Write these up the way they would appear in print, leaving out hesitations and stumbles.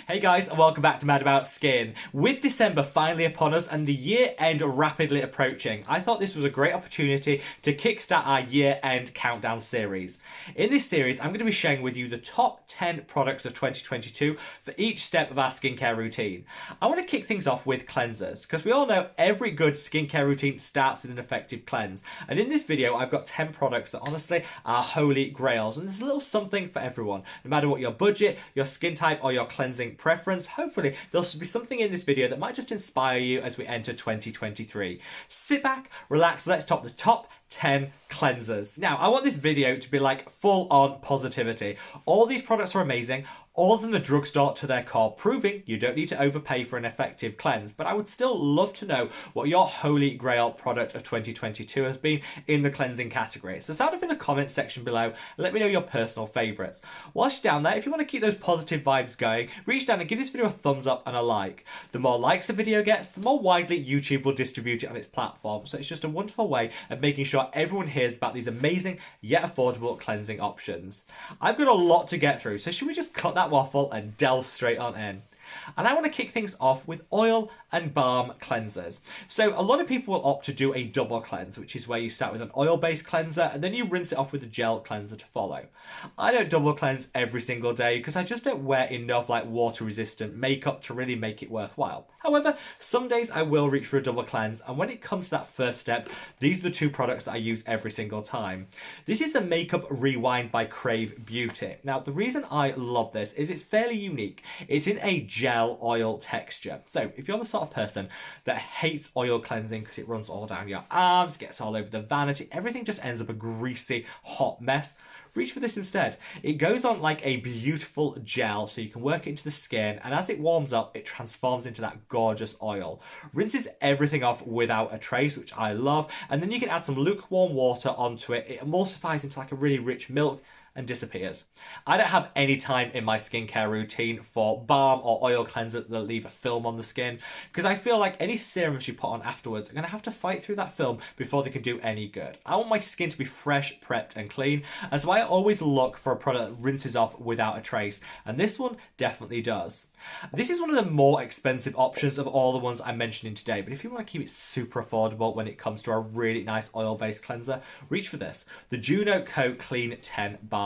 Hey guys, and welcome back to Mad About Skin. With December finally upon us and the year end rapidly approaching, I thought this was a great opportunity to kickstart our year end countdown series. In this series, I'm going to be sharing with you the top 10 products of 2022 for each step of our skincare routine. I want to kick things off with cleansers, because we all know every good skincare routine starts with an effective cleanse. And in this video, I've got 10 products that honestly are holy grails, and there's a little something for everyone. No matter what your budget, your skin type, or your cleansing preference, hopefully there'll be something in this video that might just inspire you as we enter 2023. Sit back, relax, let's top the top 10 cleansers. Now, I want this video to be like full on positivity. All these products are amazing. All of them are drugstore to their core, proving you don't need to overpay for an effective cleanse. But I would still love to know what your holy grail product of 2022 has been in the cleansing category. So sound off in the comments section below and let me know your personal favourites. Whilst you're down there, if you want to keep those positive vibes going, reach down and give this video a thumbs up and a like. The more likes a video gets, the more widely YouTube will distribute it on its platform. So it's just a wonderful way of making sure everyone hears about these amazing yet affordable cleansing options. I've got a lot to get through, so should we just cut that waffle and delve straight on in? And I want to kick things off with oil and balm cleansers. So a lot of people will opt to do a double cleanse, which is where you start with an oil-based cleanser and then you rinse it off with a gel cleanser to follow. I don't double cleanse every single day because I just don't wear enough water-resistant makeup to really make it worthwhile. However, some days I will reach for a double cleanse, and when it comes to that first step, these are the two products that I use every single time. This is the Makeup Rewind by Crave Beauty. Now, the reason I love this is it's fairly unique. It's in a gel oil texture. So if you're the sort of person that hates oil cleansing because it runs all down your arms, gets all over the vanity, everything just ends up a greasy, hot mess, reach for this instead. It goes on like a beautiful gel, so you can work it into the skin, and as it warms up, it transforms into that gorgeous oil. Rinses everything off without a trace, which I love, and then you can add some lukewarm water onto it. It emulsifies into like a really rich milk and disappears. I don't have any time in my skincare routine for balm or oil cleanser that leave a film on the skin, because I feel like any serums you put on afterwards are going to have to fight through that film before they can do any good. I want my skin to be fresh, prepped and clean, and so I always look for a product that rinses off without a trace, and this one definitely does. This is one of the more expensive options of all the ones I'm mentioning today, but if you want to keep it super affordable when it comes to a really nice oil-based cleanser, reach for this, the Juno Co Clean 10 Balm.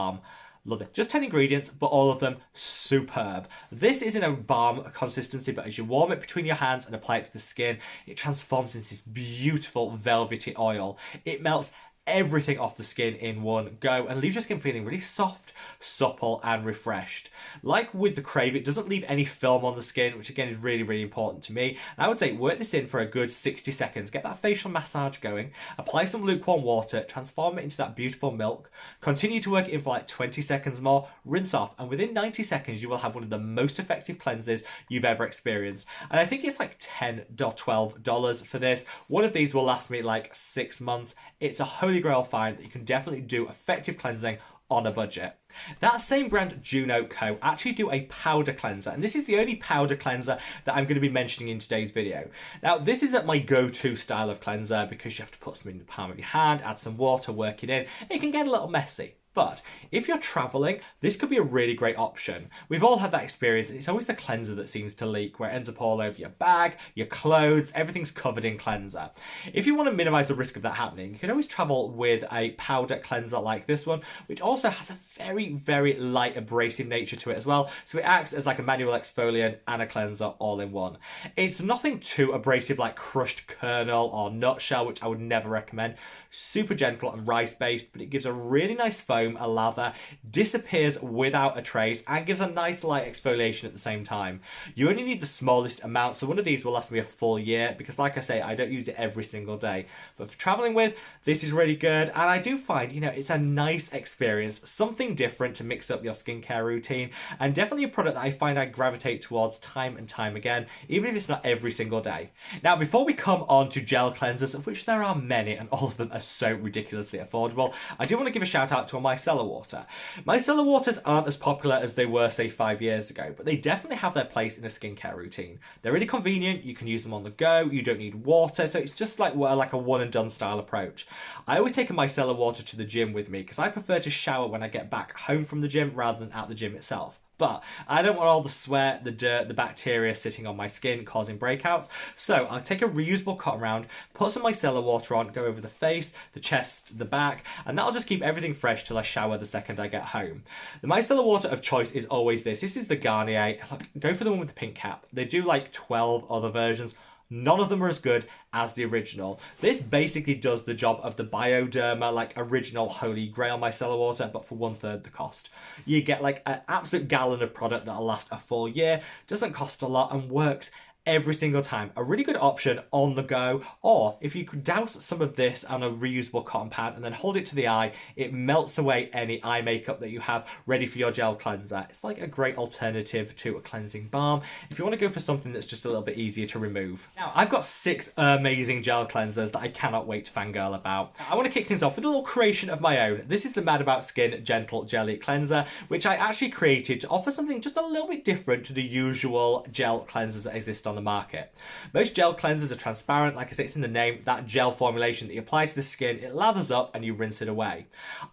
Love it. Just 10 ingredients, but all of them superb. This isn't a balm consistency, but as you warm it between your hands and apply it to the skin, it transforms into this beautiful velvety oil. It melts everything off the skin in one go and leaves your skin feeling really soft, supple and refreshed. Like with the Crave, it doesn't leave any film on the skin, which again is really important to me. And I would say work this in for a good 60 seconds, get that facial massage going, apply some lukewarm water, transform it into that beautiful milk, continue to work it in for like 20 seconds more, rinse off, and within 90 seconds you will have one of the most effective cleanses you've ever experienced. And I think it's like $10 or $12 for this. One of these will last me like 6 months. It's a holy grail find that you can definitely do effective cleansing on a budget. That same brand, Juno Co, actually do a powder cleanser, and this is the only powder cleanser that I'm going to be mentioning in today's video. Now, this isn't my go-to style of cleanser because you have to put some in the palm of your hand, add some water, work it in. It can get a little messy. But if you're traveling, this could be a really great option. We've all had that experience, and it's always the cleanser that seems to leak, where it ends up all over your bag, your clothes, everything's covered in cleanser. If you want to minimize the risk of that happening, you can always travel with a powder cleanser like this one, which also has a very light abrasive nature to it as well. So it acts as like a manual exfoliant and a cleanser all in one. It's nothing too abrasive like crushed kernel or nutshell, which I would never recommend. Super gentle and rice based, but it gives a really nice foam, a lather, disappears without a trace, and gives a nice light exfoliation at the same time. You only need the smallest amount, so one of these will last me a full year because, like I say, I don't use it every single day. But for traveling with, this is really good, and I do find, it's a nice experience, something different to mix up your skincare routine, and definitely a product that I find I gravitate towards time and time again, even if it's not every single day. Now, before we come on to gel cleansers, of which there are many, and all of them are so ridiculously affordable, I do want to give a shout out to Micellar water. Micellar waters aren't as popular as they were, say, 5 years ago, but they definitely have their place in a skincare routine. They're really convenient, you can use them on the go, you don't need water, so it's just like a one and done style approach. I always take a micellar water to the gym with me because I prefer to shower when I get back home from the gym rather than at the gym itself. but I don't want all the sweat, the dirt, the bacteria sitting on my skin causing breakouts. So I'll take a reusable cotton round, put some micellar water on, go over the face, the chest, the back, and that'll just keep everything fresh till I shower the second I get home. The micellar water of choice is always this. This is the Garnier. Go for the one with the pink cap. They do like 12 other versions. None of them are as good as the original. This basically does the job of the Bioderma, like original Holy Grail micellar water, but for 1/3 the cost. You get like an absolute gallon of product that'll last a full year, doesn't cost a lot, and works every single time. A really good option on the go, or if you could douse some of this on a reusable cotton pad and then hold it to the eye, it melts away any eye makeup that you have ready for your gel cleanser. It's like a great alternative to a cleansing balm if you want to go for something that's just a little bit easier to remove. Now, I've got 6 amazing gel cleansers that I cannot wait to fangirl about. I want to kick things off with a little creation of my own. This is the Mad About Skin Gentle Jelly Cleanser, which I actually created to offer something just a little bit different to the usual gel cleansers that exist on the market. Most gel cleansers are transparent, like I say, it's in the name, that gel formulation that you apply to the skin, it lathers up and you rinse it away.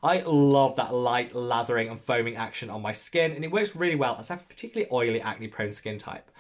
I love that light lathering and foaming action on my skin, and it works really well as I have a particularly oily, acne prone skin type.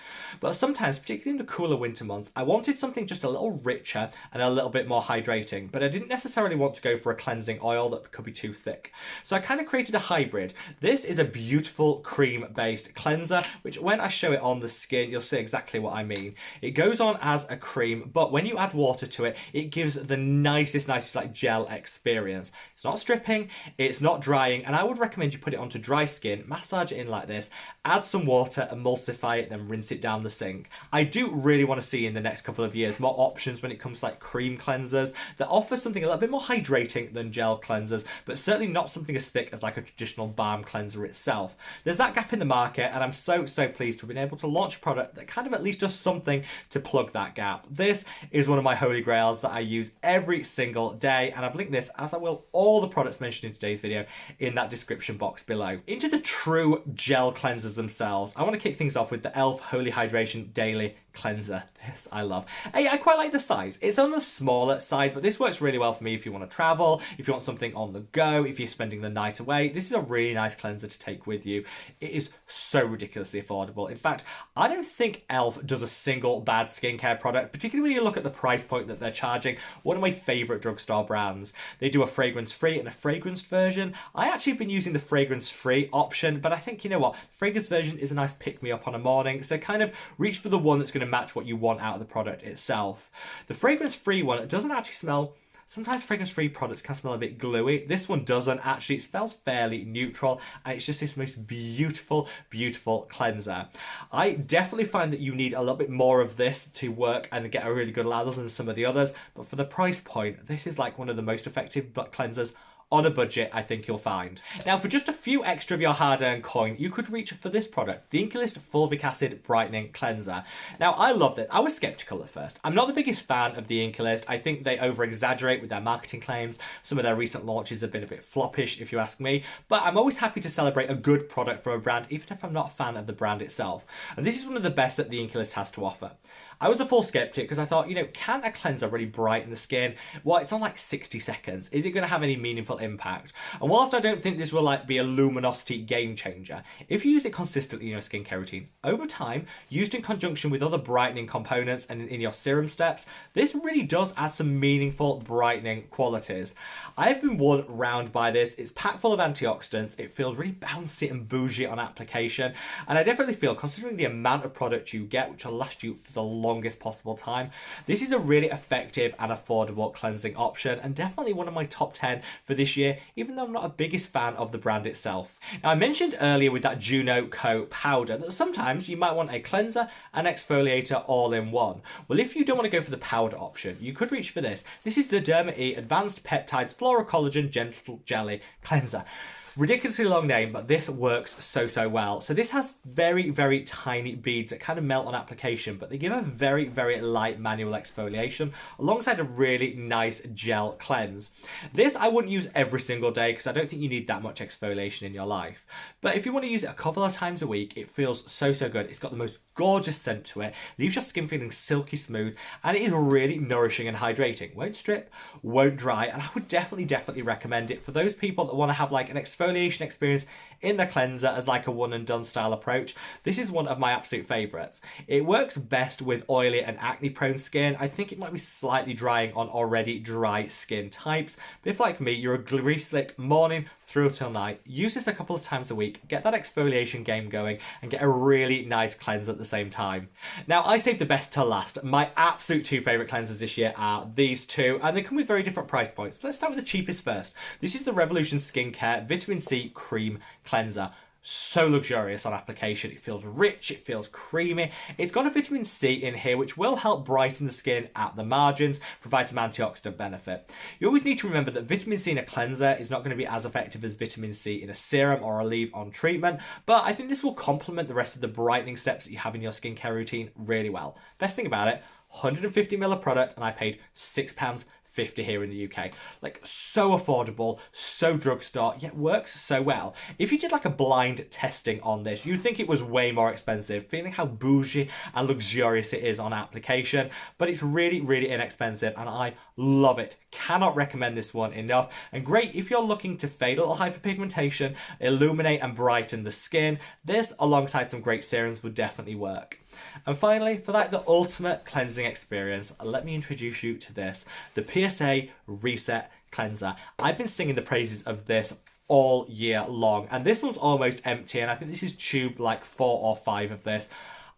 But sometimes, particularly in the cooler winter months, I wanted something just a little richer and a little bit more hydrating, but I didn't necessarily want to go for a cleansing oil that could be too thick. So I kind of created a hybrid. This is a beautiful cream-based cleanser, which when I show it on the skin, you'll see exactly what I mean. It goes on as a cream, but when you add water to it, it gives the nicest like gel experience. It's not stripping, it's not drying, and I would recommend you put it onto dry skin, massage it in like this, add some water, emulsify it, then rinse it down the sink. I do really want to see in the next couple of years more options when it comes to like cream cleansers that offer something a little bit more hydrating than gel cleansers, but certainly not something as thick as like a traditional balm cleanser itself. There's that gap in the market, and I'm so pleased to have been able to launch a product that kind of at least does something to plug that gap. This is one of my holy grails that I use every single day, and I've linked this, as I will all the products mentioned in today's video, in that description box below. Into the true gel cleansers themselves, I want to kick things off with the e.l.f. Holy Hydration Daily Cleanser. This I love. I quite like the size. It's on the smaller side, but this works really well for me if you want to travel, if you want something on the go, if you're spending the night away. This is a really nice cleanser to take with you. It is so ridiculously affordable. In fact, I don't think e.l.f. does a single bad skincare product, particularly when you look at the price point that they're charging. One of my favorite drugstore brands. They do a fragrance-free and a fragranced version. I actually have been using the fragrance-free option, but I think, you know what, the fragrance version is a nice pick-me-up on a morning, so kind of reach for the one that's going to match what you want out of the product itself. The fragrance-free one doesn't actually smell. Sometimes fragrance-free products can smell a bit gluey. This one doesn't actually. It smells fairly neutral, and it's just this most beautiful cleanser. I definitely find that you need a little bit more of this to work and get a really good lather than some of the others, but for the price point, this is like one of the most effective cleansers on a budget, I think you'll find. Now, for just a few extra of your hard-earned coin, you could reach for this product, the Inkilist Fulvic Acid Brightening Cleanser. Now, I loved it. I was skeptical at first. I'm not the biggest fan of the Inkilist. I think they over-exaggerate with their marketing claims. Some of their recent launches have been a bit floppish, if you ask me, but I'm always happy to celebrate a good product from a brand, even if I'm not a fan of the brand itself. And this is one of the best that the Inkilist has to offer. I was a full skeptic because I thought, you know, can a cleanser really brighten the skin? Well, it's on like 60 seconds. Is it going to have any meaningful impact? And whilst I don't think this will like be a luminosity game changer, if you use it consistently in your skincare routine, over time, used in conjunction with other brightening components and in your serum steps, this really does add some meaningful brightening qualities. I've been won round by this. It's packed full of antioxidants. It feels really bouncy and bougie on application. And I definitely feel, considering the amount of product you get, which will last you for the longest possible time, this is a really effective and affordable cleansing option, and definitely one of my top 10 for this year, even though I'm not a biggest fan of the brand itself. Now, I mentioned earlier with that Juno Co powder that sometimes you might want a cleanser and exfoliator all in one. Well, if you don't want to go for the powder option, you could reach for this. This is the Derma E Advanced Peptides Fluorocollagen Gentle Jelly Cleanser. Ridiculously long name, but this works so well. So this has very tiny beads that kind of melt on application, but they give a very light manual exfoliation alongside a really nice gel cleanse. This I wouldn't use every single day because I don't think you need that much exfoliation in your life. But if you want to use it a couple of times a week, it feels so good. It's got the most gorgeous scent to it, leaves your skin feeling silky smooth, and it is really nourishing and hydrating. Won't strip, won't dry, and I would definitely recommend it for those people that want to have like an exfoliation experience in the cleanser as like a one and done style approach, this is one of my absolute favourites. It works best with oily and acne prone skin. I think it might be slightly drying on already dry skin types, but if like me, you're a grease slick morning through till night, use this a couple of times a week, get that exfoliation game going, and get a really nice cleanse at the same time. Now, I saved the best till last. My absolute two favourite cleansers this year are these two, and they come with very different price points. Let's start with the cheapest first. This is the Revolution Skincare Vitamin C Cream Cleanser. So luxurious on application. It feels rich, it feels creamy. It's got a vitamin C in here which will help brighten the skin at the margins, provide some antioxidant benefit. You always need to remember that vitamin C in a cleanser is not going to be as effective as vitamin C in a serum or a leave-on treatment, but I think this will complement the rest of the brightening steps that you have in your skincare routine really well. Best thing about it, 150ml of product, and I paid £6.50 here in the UK. Like, so affordable, so drugstore, yet works so well. If you did like a blind testing on this, you'd think it was way more expensive, feeling how bougie and luxurious it is on application, but it's really, really inexpensive and I love it. Cannot recommend this one enough, and great if you're looking to fade a little hyperpigmentation, illuminate and brighten the skin. This, alongside some great serums, would definitely work. And finally, for like the ultimate cleansing experience, let me introduce you to this, the PSA Reset Cleanser. I've been singing the praises of this all year long, and this one's almost empty, and I think this is tube like 4 or 5 of this.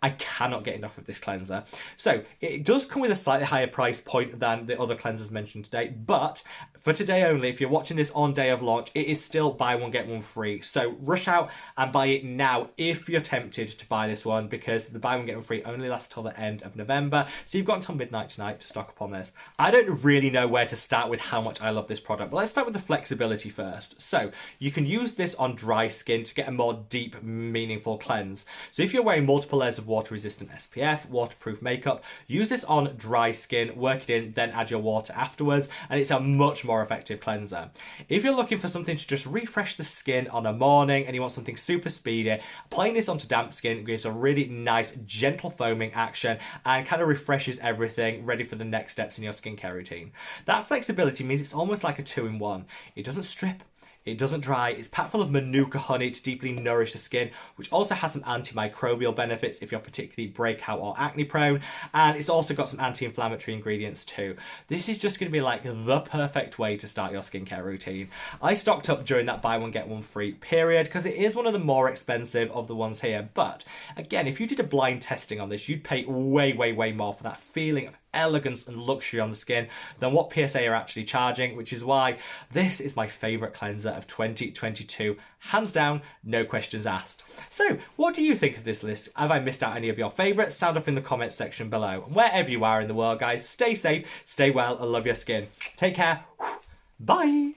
I cannot get enough of this cleanser. So it does come with a slightly higher price point than the other cleansers mentioned today, but for today only, if you're watching this on day of launch, it is still buy one get one free. So rush out and buy it now if you're tempted to buy this one, because the buy one get one free only lasts till the end of November. So you've got until midnight tonight to stock up on this. I don't really know where to start with how much I love this product, but let's start with the flexibility first. So you can use this on dry skin to get a more deep, meaningful cleanse. So if you're wearing multiple layers of water-resistant SPF, waterproof makeup, use this on dry skin, work it in, then add your water afterwards, and it's a much more effective cleanser. If you're looking for something to just refresh the skin on a morning and you want something super speedy, applying this onto damp skin gives a really nice, gentle foaming action and kind of refreshes everything, ready for the next steps in your skincare routine. That flexibility means it's almost like a 2-in-1. It doesn't strip, it doesn't dry, it's packed full of manuka honey to deeply nourish the skin, which also has some antimicrobial benefits if you're particularly breakout or acne prone, and it's also got some anti-inflammatory ingredients too. This is just going to be like the perfect way to start your skincare routine. I stocked up during that buy one get one free period because it is one of the more expensive of the ones here, but again, if you did a blind testing on this, you'd pay way, way, way more for that feeling of elegance and luxury on the skin than what PSA are actually charging, which is why this is my favourite cleanser of 2022. Hands down, no questions asked. So, what do you think of this list? Have I missed out any of your favourites? Sound off in the comments section below. And wherever you are in the world, guys, stay safe, stay well, and love your skin. Take care. Bye.